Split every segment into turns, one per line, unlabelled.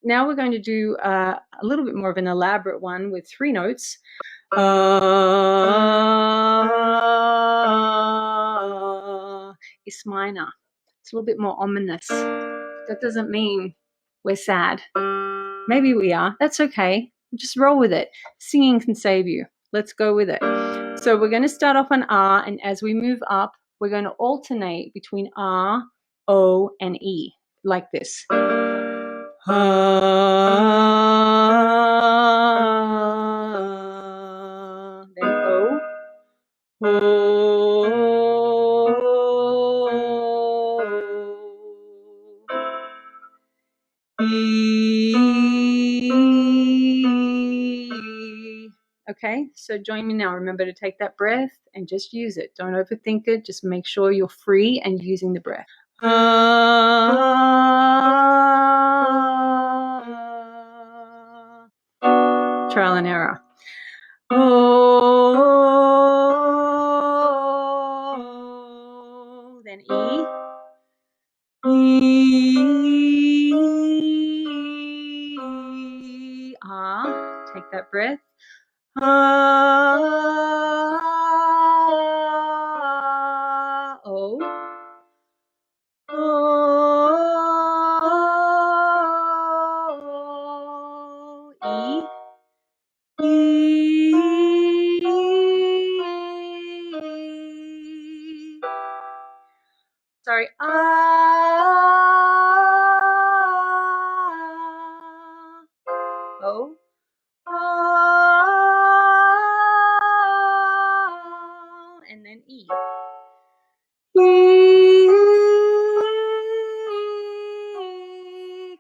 now we're going to do a little bit more of an elaborate one with 3 notes. It's minor. It's a little bit more ominous. That doesn't mean we're sad. Maybe we are. That's okay. Just roll with it. Singing can save you. Let's go with it. So we're going to start off on R, and as we move up, we're going to alternate between R, O, and E, like this. Then O, E. Okay, so join me now. Remember to take that breath and just use it. Don't overthink it. Just make sure you're free and using the breath. Trial and error. O, then E. E, R. Take that breath. O. E. Sorry. O. And then E.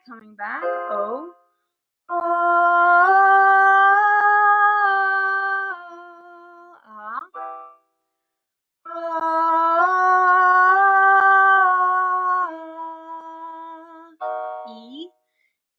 Coming back. O. E.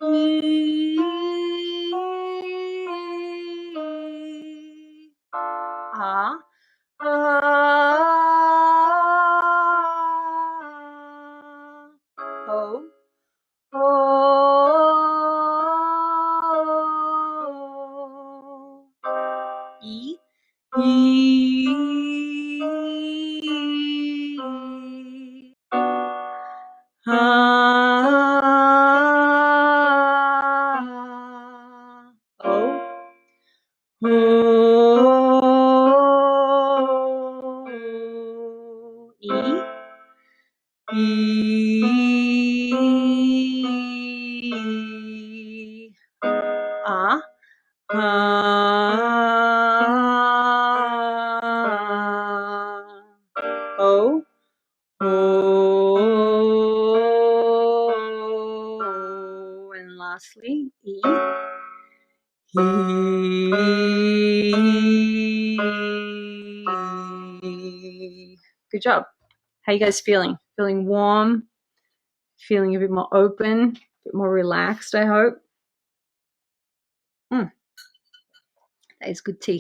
O. And lastly, E. Good job. How you guys feeling? Feeling warm? Feeling a bit more open? A bit more relaxed, I hope? That is good tea.